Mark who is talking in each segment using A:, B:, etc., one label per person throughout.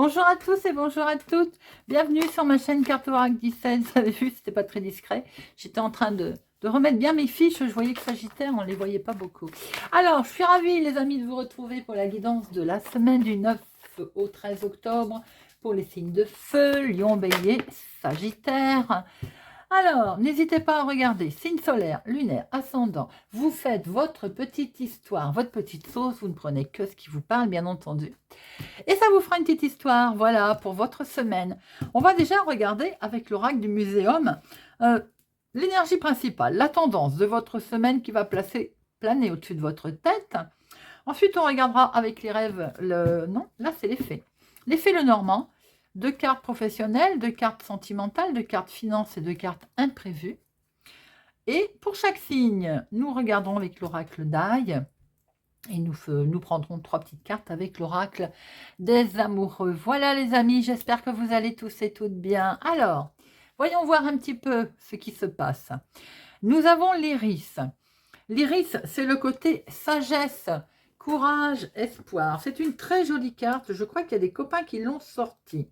A: Bonjour à tous et bonjour à toutes. Bienvenue sur ma chaîne Cartorac 17. Vous avez vu, c'était pas très discret. J'étais en train de remettre bien mes fiches. Je voyais que Sagittaire, on les voyait pas beaucoup. Alors, je suis ravie, les amis, de vous retrouver pour la guidance de la semaine du 9 au 13 octobre pour les signes de feu, Lion, Bélier, Sagittaire. Alors, n'hésitez pas à regarder signe solaire, lunaire, ascendant. Vous faites votre petite histoire, votre petite sauce. Vous ne prenez que ce qui vous parle, bien entendu. Et ça vous fera une petite histoire, voilà, pour votre semaine. On va déjà regarder avec l'oracle du muséum l'énergie principale, la tendance de votre semaine qui va planer au-dessus de votre tête. Ensuite, on regardera avec les rêves, non, là c'est l'effet. L'effet le normand, 2 cartes professionnelles, 2 cartes sentimentales, 2 cartes finances et 2 cartes imprévues. Et pour chaque signe, nous regardons avec l'oracle d'Aille. Et nous prendrons 3 petites cartes avec l'oracle des amoureux. Voilà les amis, j'espère que vous allez tous et toutes bien. Alors, voyons voir un petit peu ce qui se passe. Nous avons l'iris. L'iris, c'est le côté sagesse, courage, espoir. C'est une très jolie carte. Je crois qu'il y a des copains qui l'ont sortie.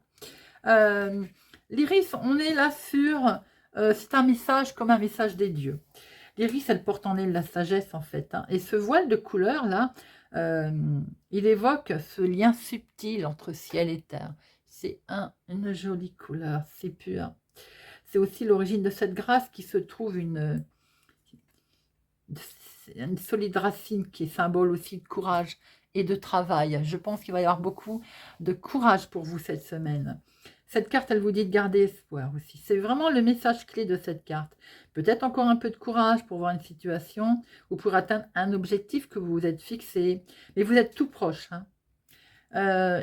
A: L'iris, on est là sur... c'est un message comme un message des dieux. L'iris, elle porte en elle la sagesse, en fait. Hein. Et ce voile de couleur, là, il évoque ce lien subtil entre ciel et terre. C'est une jolie couleur, c'est pur. C'est aussi l'origine de cette grâce qui se trouve une solide racine qui est symbole aussi de courage et de travail. Je pense qu'il va y avoir beaucoup de courage pour vous cette semaine. Cette carte, elle vous dit de garder espoir aussi. C'est vraiment le message clé de cette carte. Peut-être encore un peu de courage pour voir une situation ou pour atteindre un objectif que vous vous êtes fixé. Mais vous êtes tout proche. Hein.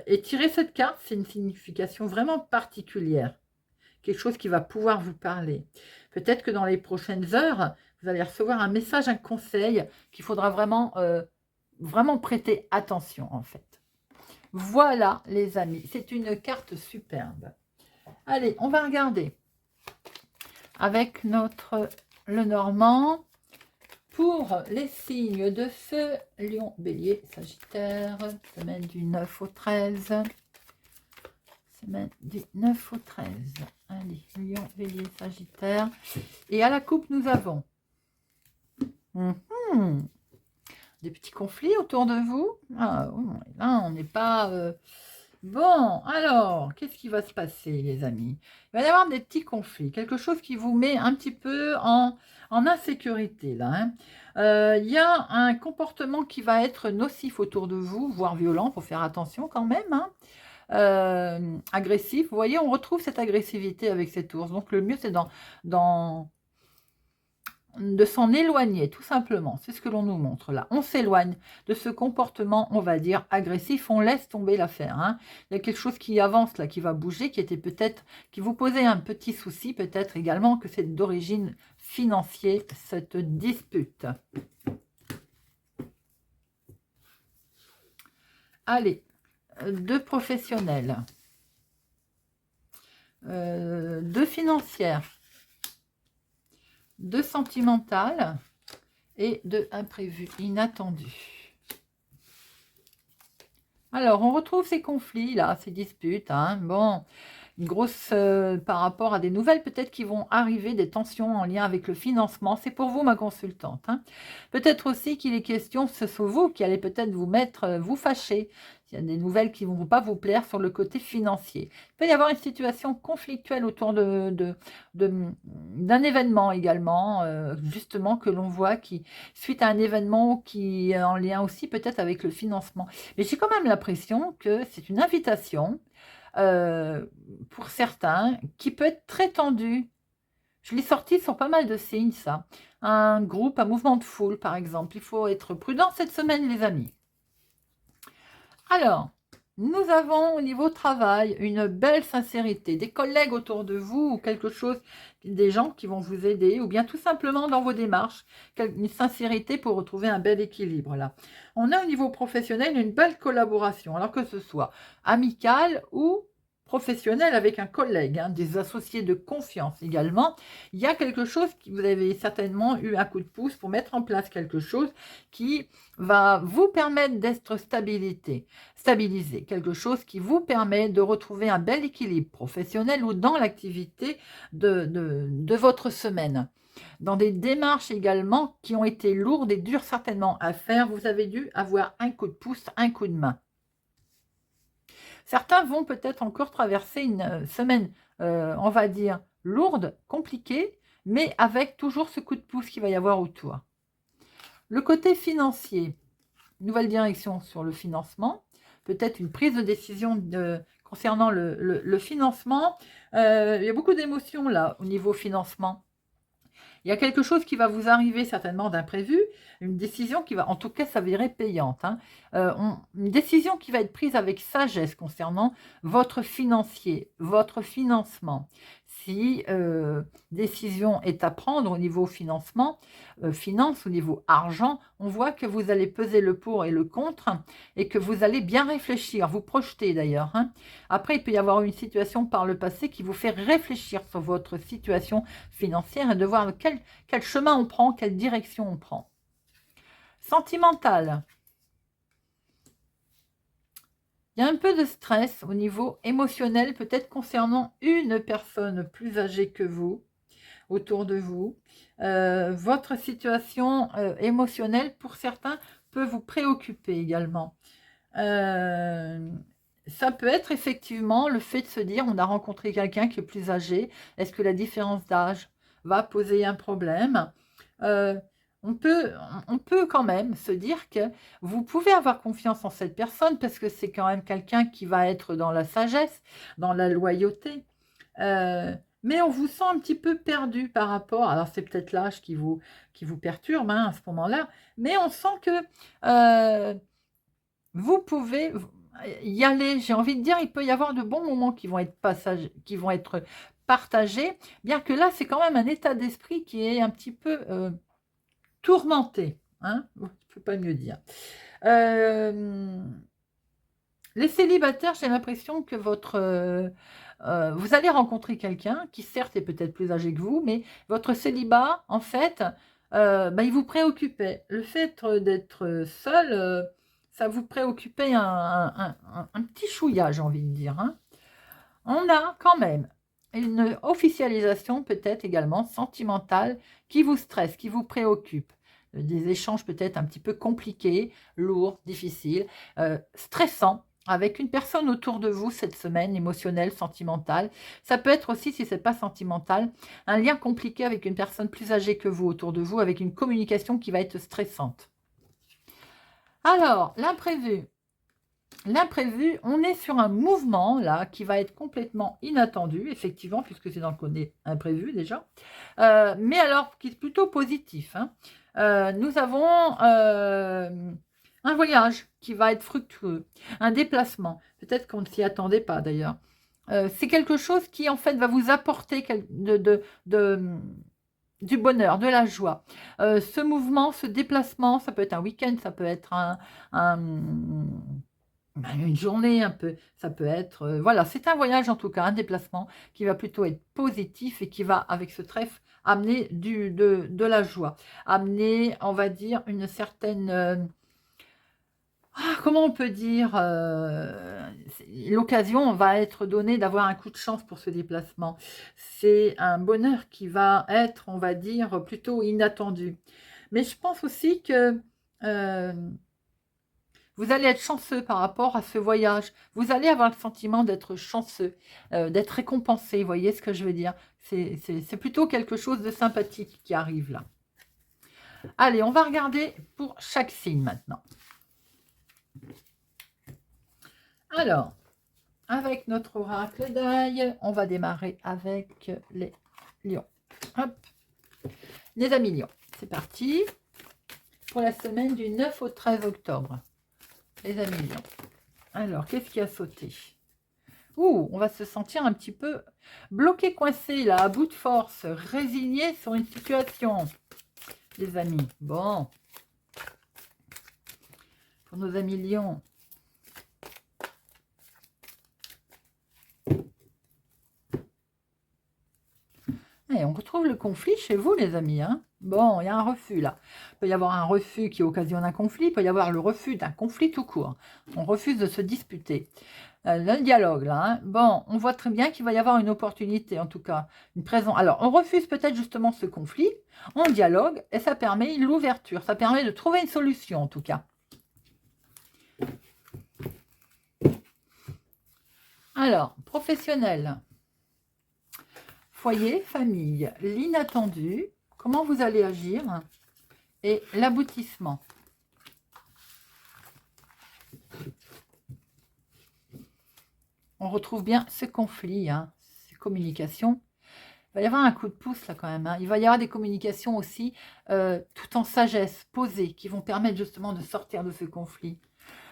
A: Et tirer cette carte, c'est une signification vraiment particulière. Quelque chose qui va pouvoir vous parler. Peut-être que dans les prochaines heures, vous allez recevoir un message, un conseil qu'il faudra vraiment, vraiment prêter attention en fait. Voilà les amis, c'est une carte superbe. Allez, on va regarder avec le Normand pour les signes de feu, Lion, Bélier, Sagittaire, semaine du 9 au 13. Semaine du 9 au 13. Allez, Lion, Bélier, Sagittaire. Et à la coupe, nous avons des petits conflits autour de vous. Ah, là, on n'est pas... Bon, alors, qu'est-ce qui va se passer, les amis? Il va y avoir des petits conflits, quelque chose qui vous met un petit peu en insécurité, là. Hein. Il y a un comportement qui va être nocif autour de vous, voire violent, il faut faire attention quand même, hein. Agressif, vous voyez, on retrouve cette agressivité avec cet ours, donc le mieux c'est de s'en éloigner, tout simplement. C'est ce que l'on nous montre là. On s'éloigne de ce comportement, on va dire, agressif. On laisse tomber l'affaire. Hein. Il y a quelque chose qui avance là, qui va bouger, qui était peut-être, qui vous posait un petit souci, peut-être également que c'est d'origine financière, cette dispute. Allez, 2 professionnels. 2 financières. 2 sentimentales et 2 imprévus, inattendus. Alors, on retrouve ces conflits, là, ces disputes. Hein. Bon, une grosse par rapport à des nouvelles peut-être qui vont arriver, des tensions en lien avec le financement. C'est pour vous, ma consultante. Hein. Peut-être aussi qu'il est question, ce sont vous qui allez peut-être vous mettre, vous fâcher. Il y a des nouvelles qui ne vont pas vous plaire sur le côté financier. Il peut y avoir une situation conflictuelle autour d'un événement également, justement, que l'on voit qui, suite à un événement qui est en lien aussi peut-être avec le financement. Mais j'ai quand même l'impression que c'est une invitation pour certains qui peut être très tendue. Je l'ai sorti sur pas mal de signes, ça. Un groupe, un mouvement de foule, par exemple. Il faut être prudent cette semaine, les amis. Alors, nous avons au niveau travail une belle sincérité, des collègues autour de vous ou quelque chose, des gens qui vont vous aider ou bien tout simplement dans vos démarches, une sincérité pour retrouver un bel équilibre là. On a au niveau professionnel une belle collaboration, alors que ce soit amicale ou professionnel avec un collègue, hein, des associés de confiance également. Il y a quelque chose qui vous avez certainement eu un coup de pouce pour mettre en place quelque chose qui va vous permettre d'être stabilisé, quelque chose qui vous permet de retrouver un bel équilibre professionnel ou dans l'activité de votre semaine. Dans des démarches également qui ont été lourdes et dures certainement à faire, vous avez dû avoir un coup de pouce, un coup de main. Certains vont peut-être encore traverser une semaine, on va dire, lourde, compliquée, mais avec toujours ce coup de pouce qu'il va y avoir autour. Le côté financier, nouvelle direction sur le financement, peut-être une prise de décision concernant le financement. Il y a beaucoup d'émotions là au niveau financement. Il y a quelque chose qui va vous arriver certainement d'imprévu, une décision qui va en tout cas s'avérer payante, hein. Une décision qui va être prise avec sagesse concernant votre financier, votre financement. Si décision est à prendre au niveau financement, finance, au niveau argent, on voit que vous allez peser le pour et le contre et que vous allez bien réfléchir, vous projeter d'ailleurs, hein. Après, il peut y avoir une situation par le passé qui vous fait réfléchir sur votre situation financière et de voir quel chemin on prend, quelle direction on prend. Sentimental. Il y a un peu de stress au niveau émotionnel, peut-être concernant une personne plus âgée que vous, autour de vous. Votre situation émotionnelle, pour certains, peut vous préoccuper également. Ça peut être effectivement le fait de se dire, on a rencontré quelqu'un qui est plus âgé, est-ce que la différence d'âge va poser un problème? On peut quand même se dire que vous pouvez avoir confiance en cette personne parce que c'est quand même quelqu'un qui va être dans la sagesse, dans la loyauté. Mais on vous sent un petit peu perdu par rapport, alors c'est peut-être l'âge qui vous perturbe, hein, à ce moment-là, mais on sent que vous pouvez y aller. J'ai envie de dire, il peut y avoir de bons moments qui vont être partagés, bien que là, c'est quand même un état d'esprit qui est un petit peu tourmenté, hein, je ne peux pas mieux dire. Les célibataires, j'ai l'impression que vous allez rencontrer quelqu'un qui certes est peut-être plus âgé que vous, mais votre célibat, en fait, il vous préoccupait. Le fait d'être seul, ça vous préoccupait un petit chouïa, j'ai envie de dire, hein. On a quand même une officialisation peut-être également sentimentale qui vous stresse, qui vous préoccupe. Des échanges peut-être un petit peu compliqués, lourds, difficiles, stressants, avec une personne autour de vous cette semaine, émotionnelle, sentimentale. Ça peut être aussi, si ce n'est pas sentimental, un lien compliqué avec une personne plus âgée que vous autour de vous, avec une communication qui va être stressante. Alors, l'imprévu. L'imprévu, on est sur un mouvement là qui va être complètement inattendu, effectivement, puisque c'est dans le côté imprévu déjà, mais alors qui est plutôt positif, hein. Nous avons un voyage qui va être fructueux, un déplacement, peut-être qu'on ne s'y attendait pas d'ailleurs. C'est quelque chose qui en fait va vous apporter du bonheur, de la joie. Ce mouvement, ce déplacement, ça peut être un week-end, ça peut être une journée un peu, ça peut être, voilà, c'est un voyage en tout cas, un déplacement qui va plutôt être positif et qui va, avec ce trèfle, amener de la joie, amener, on va dire, une certaine, comment on peut dire, l'occasion va être donnée d'avoir un coup de chance pour ce déplacement. C'est un bonheur qui va être, on va dire, plutôt inattendu. Mais je pense aussi que vous allez être chanceux par rapport à ce voyage. Vous allez avoir le sentiment d'être chanceux, d'être récompensé. Vous voyez ce que je veux dire? C'est plutôt quelque chose de sympathique qui arrive là. Allez, on va regarder pour chaque signe maintenant. Alors, avec notre oracle d'ail, on va démarrer avec les lions. Hop. Les amis lions, c'est parti pour la semaine du 9 au 13 octobre. Les amis lions. Alors, qu'est-ce qui a sauté? Ouh, on va se sentir un petit peu bloqué, coincé, là, à bout de force, résigné sur une situation, les amis. Bon. Pour nos amis lions. Et on retrouve le conflit chez vous, les amis. Hein. Bon, il y a un refus là. Il peut y avoir un refus qui occasionne un conflit. Il peut y avoir le refus d'un conflit tout court. On refuse de se disputer. Le dialogue là. Hein. Bon, on voit très bien qu'il va y avoir une opportunité, en tout cas. Une présence. Alors, on refuse peut-être justement ce conflit. On dialogue et ça permet l'ouverture. Ça permet de trouver une solution, en tout cas. Alors, professionnel. Foyer, famille, l'inattendu, comment vous allez agir et l'aboutissement. On retrouve bien ce conflit, hein, ces communications. Il va y avoir un coup de pouce là quand même. Hein. Il va y avoir des communications aussi tout en sagesse, posées, qui vont permettre justement de sortir de ce conflit.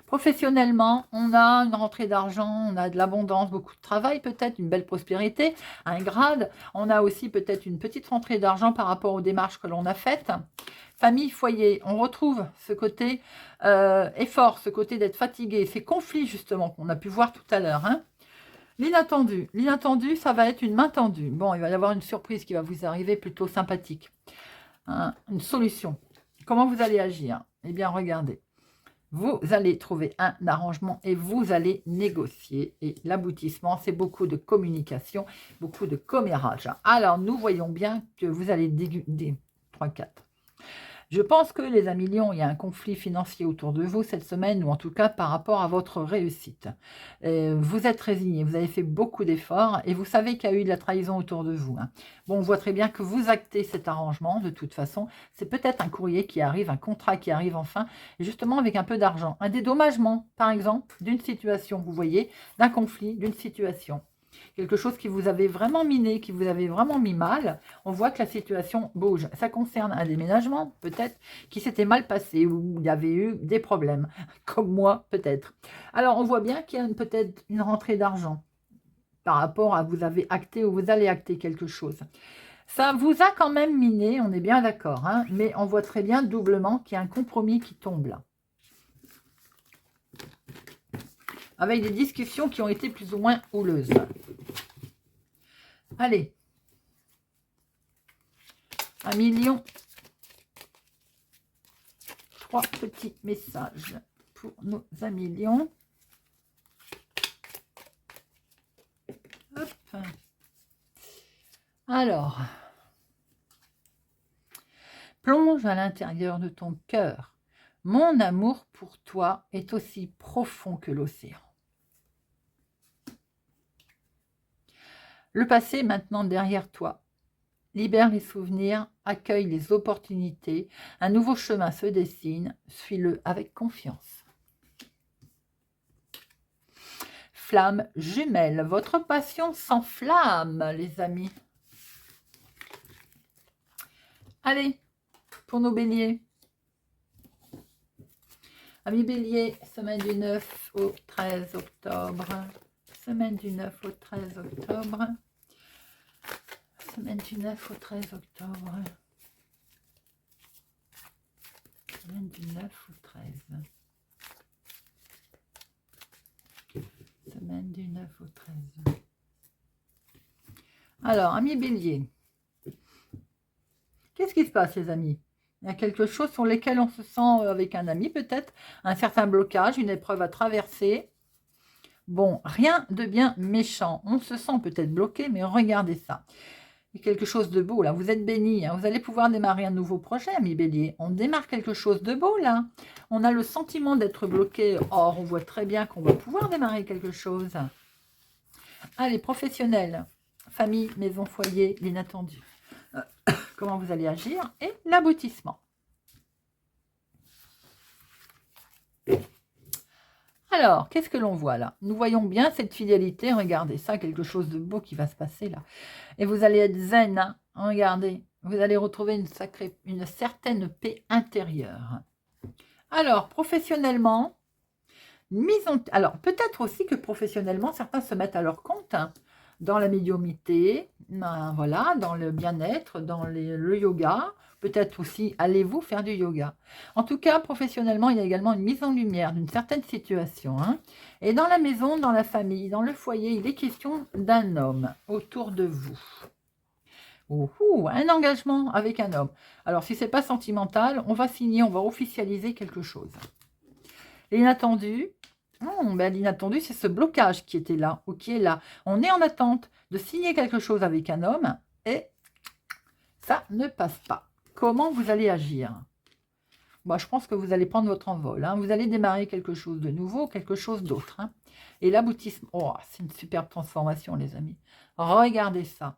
A: Professionnellement, on a une rentrée d'argent, on a de l'abondance, beaucoup de travail peut-être, une belle prospérité, un grade. On a aussi peut-être une petite rentrée d'argent par rapport aux démarches que l'on a faites. Famille, foyer, on retrouve ce côté effort, ce côté d'être fatigué, ces conflits justement qu'on a pu voir tout à l'heure. Hein. L'inattendu, ça va être une main tendue. Bon, il va y avoir une surprise qui va vous arriver plutôt sympathique. Hein, une solution. Comment vous allez agir? Eh bien, regardez. Vous allez trouver un arrangement et vous allez négocier. Et l'aboutissement, c'est beaucoup de communication, beaucoup de commérage. Alors, nous voyons bien que vous allez 3, 4. Je pense que les amis Lions, il y a un conflit financier autour de vous cette semaine, ou en tout cas par rapport à votre réussite. Vous êtes résignés, vous avez fait beaucoup d'efforts et vous savez qu'il y a eu de la trahison autour de vous. Hein. Bon, on voit très bien que vous actez cet arrangement de toute façon. C'est peut-être un courrier qui arrive, un contrat qui arrive enfin, justement avec un peu d'argent. Un dédommagement, par exemple, d'une situation, vous voyez, d'un conflit, d'une situation. Quelque chose qui vous avait vraiment miné, qui vous avait vraiment mis mal, on voit que la situation bouge. Ça concerne un déménagement, peut-être, qui s'était mal passé, où il y avait eu des problèmes, comme moi, peut-être. Alors, on voit bien qu'il y a peut-être une rentrée d'argent par rapport à vous avez acté ou vous allez acter quelque chose. Ça vous a quand même miné, on est bien d'accord, hein, mais on voit très bien doublement qu'il y a un compromis qui tombe là. Avec des discussions qui ont été plus ou moins houleuses. Allez. 1 million. 3 petits messages pour nos amis lions. Hop. Alors. Plonge à l'intérieur de ton cœur. Mon amour pour toi est aussi profond que l'océan. Le passé est maintenant derrière toi. Libère les souvenirs, accueille les opportunités. Un nouveau chemin se dessine, suis-le avec confiance. Flamme jumelle, votre passion s'enflamme, les amis. Allez, pour nos béliers. Amis béliers, semaine du 9 au 13 octobre. Semaine du 9 au 13 octobre. Semaine du 9 au 13 octobre. Semaine du 9 au 13. Semaine du 9 au 13. Alors, amis bélier. Qu'est-ce qui se passe, les amis? Il y a quelque chose sur lesquels on se sent avec un ami, peut-être. Un certain blocage, une épreuve à traverser. Bon, rien de bien méchant. On se sent peut-être bloqué, mais regardez ça. Il y a quelque chose de beau, là. Vous êtes bénis. Hein. Vous allez pouvoir démarrer un nouveau projet, amis bélier. On démarre quelque chose de beau, là. On a le sentiment d'être bloqué. Or, on voit très bien qu'on va pouvoir démarrer quelque chose. Allez, professionnels. Famille, maison, foyer, l'inattendu. Comment vous allez agir et l'aboutissement. Alors, qu'est-ce que l'on voit là? Nous voyons bien cette fidélité. Regardez ça, quelque chose de beau qui va se passer là. Et vous allez être zen. Hein. Regardez, vous allez retrouver une certaine paix intérieure. Alors, professionnellement, alors, peut-être aussi que professionnellement, certains se mettent à leur compte. Hein. Dans la médiumnité, voilà, dans le bien-être, dans le yoga, peut-être aussi allez-vous faire du yoga. En tout cas, professionnellement, il y a également une mise en lumière d'une certaine situation. Hein. Et dans la maison, dans la famille, dans le foyer, il est question d'un homme autour de vous. Un engagement avec un homme. Alors, si c'est pas sentimental, on va signer, on va officialiser quelque chose. L'inattendu, l'inattendu, c'est ce blocage qui était là ou qui est là. On est en attente de signer quelque chose avec un homme et ça ne passe pas. Comment vous allez agir? Je pense que vous allez prendre votre envol. Hein. Vous allez démarrer quelque chose de nouveau, quelque chose d'autre. Hein. Et l'aboutissement, c'est une superbe transformation, les amis. Regardez ça.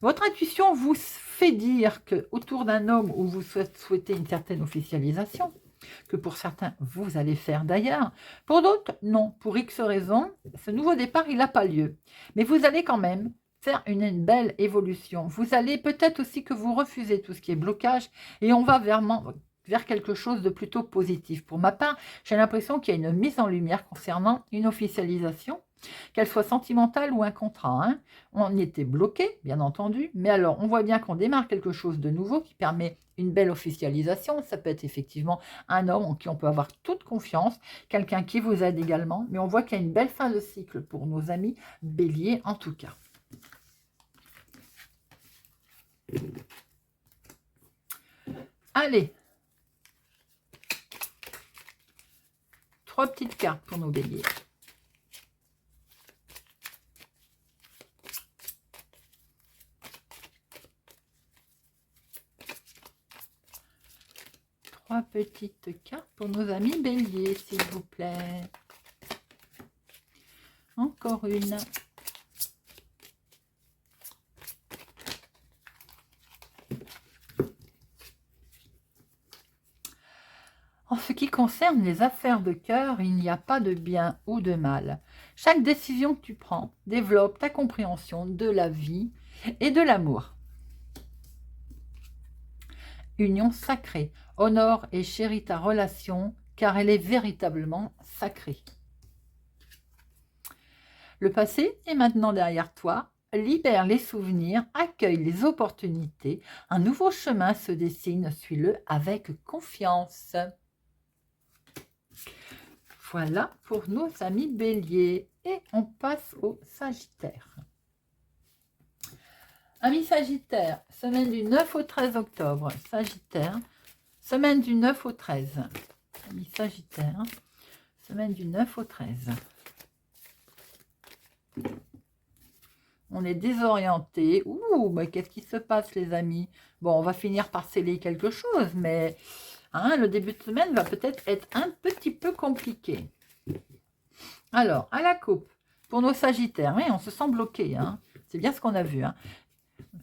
A: Votre intuition vous fait dire qu'autour d'un homme où vous souhaitez une certaine officialisation, que pour certains, vous allez faire d'ailleurs. Pour d'autres, non. Pour X raisons, ce nouveau départ, il n'a pas lieu. Mais vous allez quand même faire une belle évolution. Vous allez peut-être aussi que vous refusez tout ce qui est blocage et on va vers quelque chose de plutôt positif. Pour ma part, j'ai l'impression qu'il y a une mise en lumière concernant une officialisation, qu'elle soit sentimentale ou un contrat. Hein. On était bloqué, bien entendu, mais alors on voit bien qu'on démarre quelque chose de nouveau qui permet une belle officialisation. Ça peut être effectivement un homme en qui on peut avoir toute confiance, quelqu'un qui vous aide également, mais on voit qu'il y a une belle fin de cycle pour nos amis béliers en tout cas. Allez, 3 petites cartes pour nos béliers. Trois petites cartes pour nos amis béliers, s'il vous plaît. Encore une. En ce qui concerne les affaires de cœur, il n'y a pas de bien ou de mal. Chaque décision que tu prends développe ta compréhension de la vie et de l'amour. Union sacrée. Honore et chéris ta relation, car elle est véritablement sacrée. Le passé est maintenant derrière toi. Libère les souvenirs, accueille les opportunités. Un nouveau chemin se dessine, suis-le avec confiance. Voilà pour nos amis béliers. Et on passe au Sagittaire. Amis Sagittaire, semaine du 9 au 13 octobre. Sagittaire, semaine du 9 au 13. Amis Sagittaire, semaine du 9 au 13. On est désorienté. Mais qu'est-ce qui se passe, les amis? Bon, on va finir par sceller quelque chose, mais le début de semaine va peut-être être un petit peu compliqué. Alors, à la coupe, pour nos Sagittaires, oui, on se sent bloqué. C'est bien ce qu'on a vu.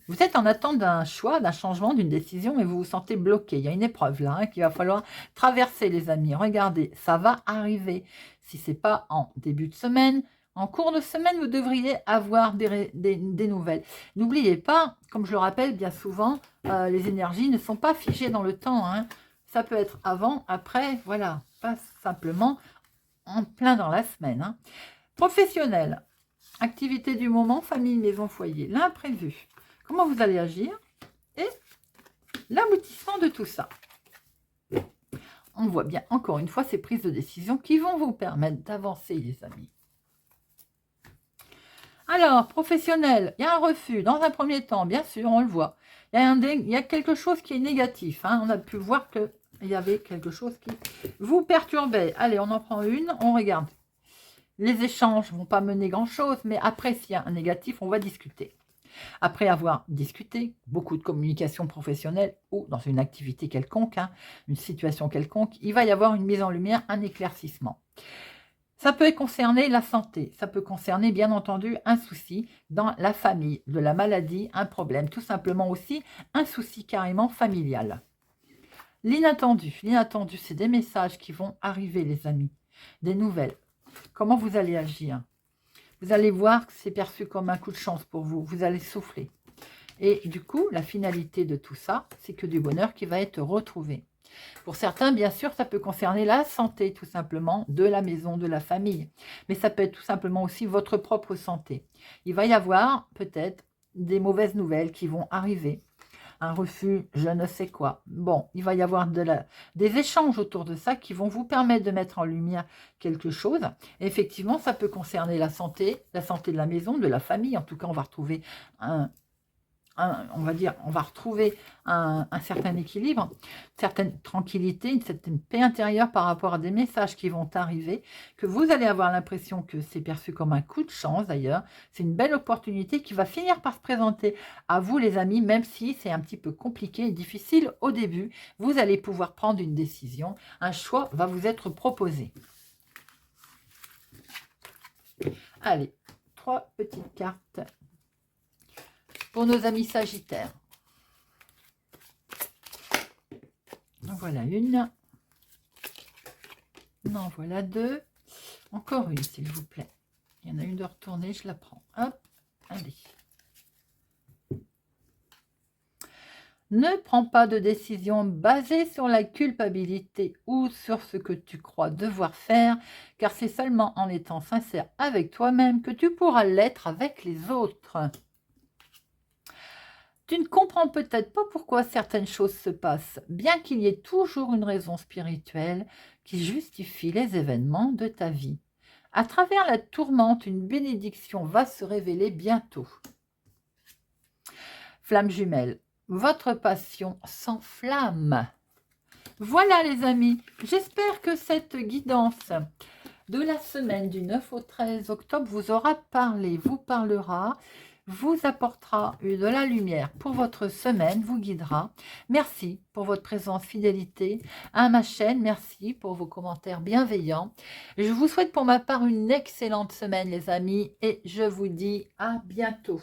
A: Vous êtes en attente d'un choix, d'un changement, d'une décision, mais vous vous sentez bloqué. Il y a une épreuve là qu'il va falloir traverser, les amis. Regardez, ça va arriver. Si ce n'est pas en début de semaine, en cours de semaine, vous devriez avoir des nouvelles. N'oubliez pas, comme je le rappelle bien souvent, les énergies ne sont pas figées dans le temps. Ça peut être avant, après, voilà, pas simplement en plein dans la semaine. Professionnel, activité du moment, famille, maison, foyer, l'imprévu. Comment vous allez agir et l'aboutissement de tout ça. On voit bien, encore une fois, ces prises de décision qui vont vous permettre d'avancer, les amis. Alors, professionnel, il y a un refus. Dans un premier temps, bien sûr, on le voit. Il y a quelque chose qui est négatif. On a pu voir qu'il y avait quelque chose qui vous perturbait. Allez, on en prend une, on regarde. Les échanges ne vont pas mener grand-chose, mais après, s'il y a un négatif, on va discuter. Après avoir discuté, beaucoup de communication professionnelle ou dans une activité quelconque, une situation quelconque, il va y avoir une mise en lumière, un éclaircissement. Ça peut concerner la santé, ça peut concerner bien entendu un souci dans la famille, de la maladie, un problème, tout simplement aussi un souci carrément familial. L'inattendu, c'est des messages qui vont arriver, les amis, des nouvelles. Comment vous allez agir ? Vous allez voir que c'est perçu comme un coup de chance pour vous. Vous allez souffler. Et du coup, la finalité de tout ça, c'est que du bonheur qui va être retrouvé. Pour certains, bien sûr, ça peut concerner la santé, tout simplement, de la maison, de la famille. Mais ça peut être tout simplement aussi votre propre santé. Il va y avoir peut-être des mauvaises nouvelles qui vont arriver. Un refus, je ne sais quoi. Bon, il va y avoir des échanges autour de ça qui vont vous permettre de mettre en lumière quelque chose. Et effectivement, ça peut concerner la santé de la maison, de la famille. En tout cas, on va retrouver un on va dire, on va retrouver un certain équilibre, une certaine tranquillité, une certaine paix intérieure par rapport à des messages qui vont arriver, que vous allez avoir l'impression que c'est perçu comme un coup de chance d'ailleurs. C'est une belle opportunité qui va finir par se présenter à vous les amis, même si c'est un petit peu compliqué et difficile au début. Vous allez pouvoir prendre une décision, un choix va vous être proposé. Allez, 3 petites cartes pour nos amis Sagittaires. En voilà une. En voilà deux. Encore une, s'il vous plaît. Il y en a une de retournée, je la prends. Hop, allez. Ne prends pas de décision basée sur la culpabilité ou sur ce que tu crois devoir faire, car c'est seulement en étant sincère avec toi-même que tu pourras l'être avec les autres. Tu ne comprends peut-être pas pourquoi certaines choses se passent, bien qu'il y ait toujours une raison spirituelle qui justifie les événements de ta vie. À travers la tourmente, une bénédiction va se révéler bientôt. Flamme jumelle, votre passion s'enflamme. Voilà les amis, j'espère que cette guidance de la semaine du 9 au 13 octobre vous aura parlé, vous parlera, vous apportera de la lumière pour votre semaine, vous guidera. Merci pour votre présence, fidélité à ma chaîne. Merci pour vos commentaires bienveillants. Je vous souhaite pour ma part une excellente semaine les amis et je vous dis à bientôt.